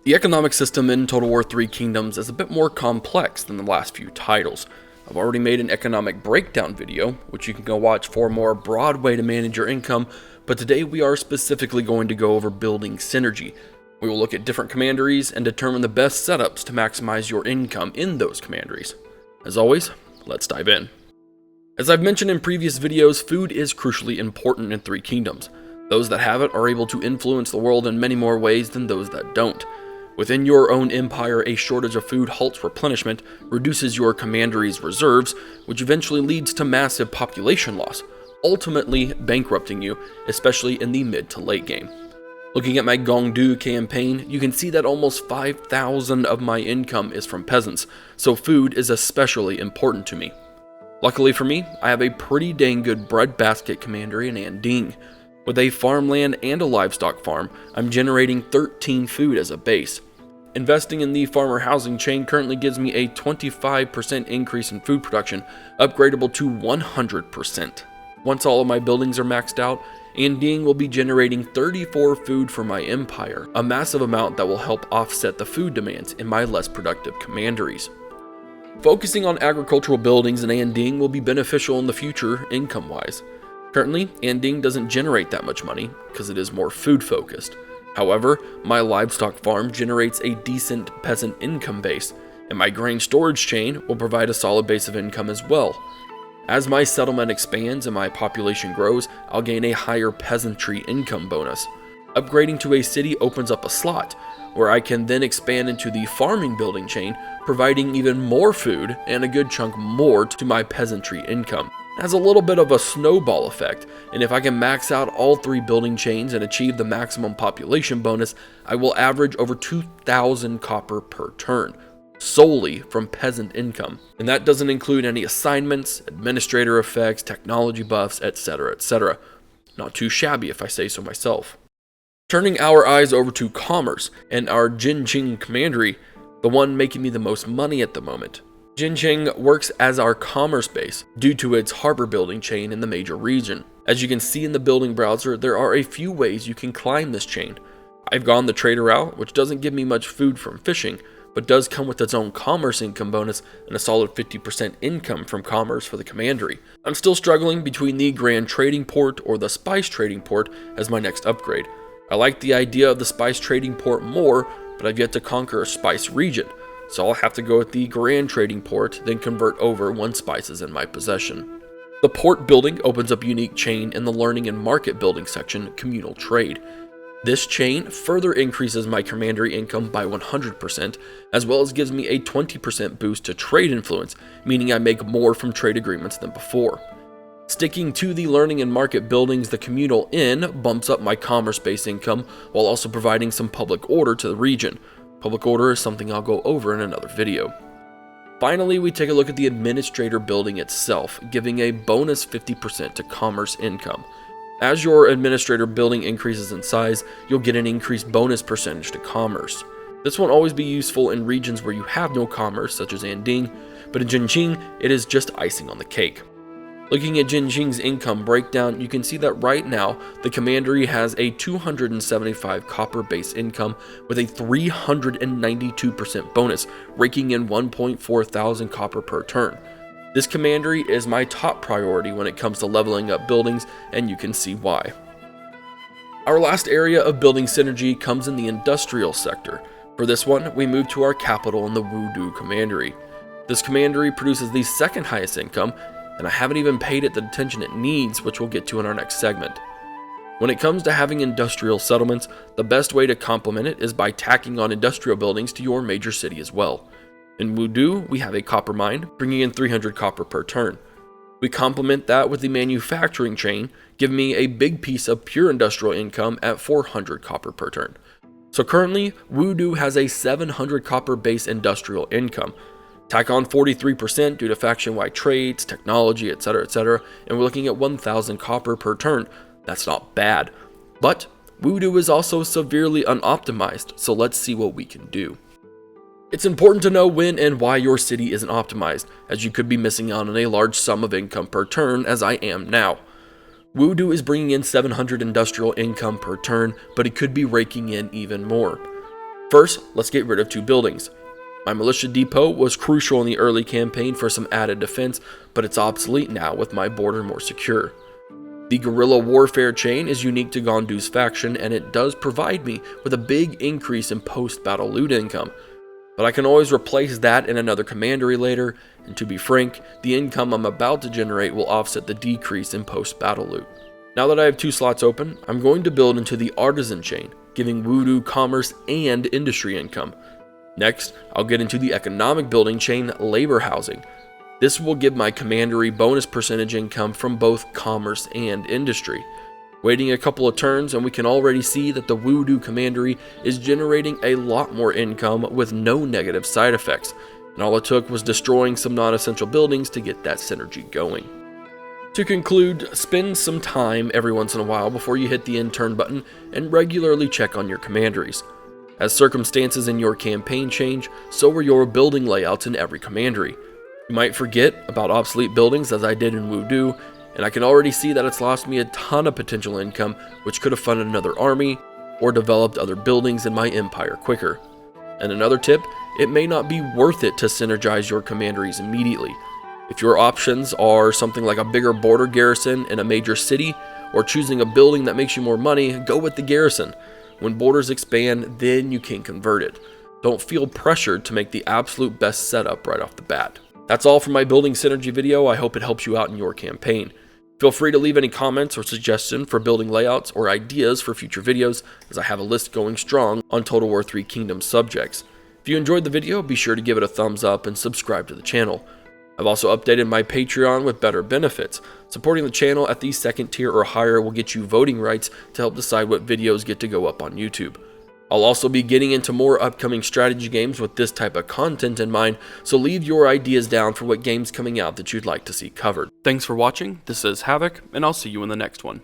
The economic system in Total War 3 Kingdoms is a bit more complex than the last few titles. I've already made an economic breakdown video, which you can go watch for a more broad way to manage your income, but today we are specifically going to go over building synergy. We will look at different commanderies and determine the best setups to maximize your income in those commanderies. As always, let's dive in. As I've mentioned in previous videos, food is crucially important in 3 Kingdoms. Those that have it are able to influence the world in many more ways than those that don't. Within your own empire, a shortage of food halts replenishment, reduces your commanderies' reserves, which eventually leads to massive population loss, ultimately bankrupting you, especially in the mid to late game. Looking at my Gongdu campaign, you can see that almost 5,000 of my income is from peasants, so food is especially important to me. Luckily for me, I have a pretty dang good breadbasket commandery in Anding. With a farmland and a livestock farm, I'm generating 13 food as a base. Investing in the farmer housing chain currently gives me a 25% increase in food production, upgradable to 100%. Once all of my buildings are maxed out, Anding will be generating 34 food for my empire, a massive amount that will help offset the food demands in my less productive commanderies. Focusing on agricultural buildings in Anding will be beneficial in the future income-wise. Currently, Anding doesn't generate that much money because it is more food focused. However, my livestock farm generates a decent peasant income base, and my grain storage chain will provide a solid base of income as well. As my settlement expands and my population grows, I'll gain a higher peasantry income bonus. Upgrading to a city opens up a slot, where I can then expand into the farming building chain, providing even more food and a good chunk more to my peasantry income. It has a little bit of a snowball effect, and if I can max out all 3 building chains and achieve the maximum population bonus, I will average over 2,000 copper per turn, solely from peasant income. And that doesn't include any assignments, administrator effects, technology buffs, etc., etc. Not too shabby if I say so myself. Turning our eyes over to commerce and our Jinqing commandery, the one making me the most money at the moment. Jinqing works as our commerce base due to its harbor building chain in the major region. As you can see in the building browser, there are a few ways you can climb this chain. I've gone the trader route, which doesn't give me much food from fishing, but does come with its own commerce income bonus and a solid 50% income from commerce for the commandery. I'm still struggling between the Grand Trading Port or the Spice Trading Port as my next upgrade. I like the idea of the Spice Trading Port more, but I've yet to conquer a spice region. So I'll have to go with the Grand Trading Port, then convert over once spice is in my possession. The port building opens up a unique chain in the learning and market building section, communal trade. This chain further increases my commandery income by 100%, as well as gives me a 20% boost to trade influence, meaning I make more from trade agreements than before. Sticking to the learning and market buildings, the communal inn bumps up my commerce-based income while also providing some public order to the region. Public order is something I'll go over in another video. Finally, we take a look at the administrator building itself, giving a bonus 50% to commerce income. As your administrator building increases in size, you'll get an increased bonus percentage to commerce. This won't always be useful in regions where you have no commerce, such as Anding, but in Jinqing, it is just icing on the cake. Looking at Jinqing's income breakdown, you can see that right now, the commandery has a 275 copper base income with a 392% bonus, raking in 1.4 thousand copper per turn. This commandery is my top priority when it comes to leveling up buildings, and you can see why. Our last area of building synergy comes in the industrial sector. For this one, we move to our capital in the Wudu commandery. This commandery produces the second highest income, and I haven't even paid it the attention it needs, which we'll get to in our next segment. When it comes to having industrial settlements, the best way to complement it is by tacking on industrial buildings to your major city as well. In Wudu, we have a copper mine, bringing in 300 copper per turn. We complement that with the manufacturing chain, giving me a big piece of pure industrial income at 400 copper per turn. So currently, Wudu has a 700 copper base industrial income. Tack on 43% due to faction-wide trades, technology, etc., and we're looking at 1,000 copper per turn. That's not bad. But Wudu is also severely unoptimized, so let's see what we can do. It's important to know when and why your city isn't optimized, as you could be missing out on a large sum of income per turn, as I am now. Wudu is bringing in 700 industrial income per turn, but it could be raking in even more. First, let's get rid of 2 buildings. My militia depot was crucial in the early campaign for some added defense, but it's obsolete now with my border more secure. The guerrilla warfare chain is unique to Gondu's faction, and it does provide me with a big increase in post-battle loot income. But I can always replace that in another commandery later, and to be frank, the income I'm about to generate will offset the decrease in post-battle loot. Now that I have 2 slots open, I'm going to build into the artisan chain, giving voodoo commerce and industry income. Next, I'll get into the economic building chain, labor housing. This will give my commandery bonus percentage income from both commerce and industry. Waiting a couple of turns and we can already see that the voodoo commandery is generating a lot more income with no negative side effects, and all it took was destroying some non-essential buildings to get that synergy going. To conclude, spend some time every once in a while before you hit the end turn button and regularly check on your commanderies. As circumstances in your campaign change, so are your building layouts in every commandery. You might forget about obsolete buildings as I did in Voodoo, and I can already see that it's lost me a ton of potential income which could have funded another army or developed other buildings in my empire quicker. And another tip, it may not be worth it to synergize your commanderies immediately. If your options are something like a bigger border garrison in a major city or choosing a building that makes you more money, go with the garrison. When borders expand, then you can convert it. Don't feel pressured to make the absolute best setup right off the bat. That's all from my building synergy video. I hope it helps you out in your campaign. Feel free to leave any comments or suggestions for building layouts or ideas for future videos, as I have a list going strong on Total War 3 Kingdoms subjects. If you enjoyed the video, be sure to give it a thumbs up and subscribe to the channel. I've also updated my Patreon with better benefits. Supporting the channel at the 2nd tier or higher will get you voting rights to help decide what videos get to go up on YouTube. I'll also be getting into more upcoming strategy games with this type of content in mind, so leave your ideas down for what games coming out that you'd like to see covered. Thanks for watching, this is Havoc, and I'll see you in the next one.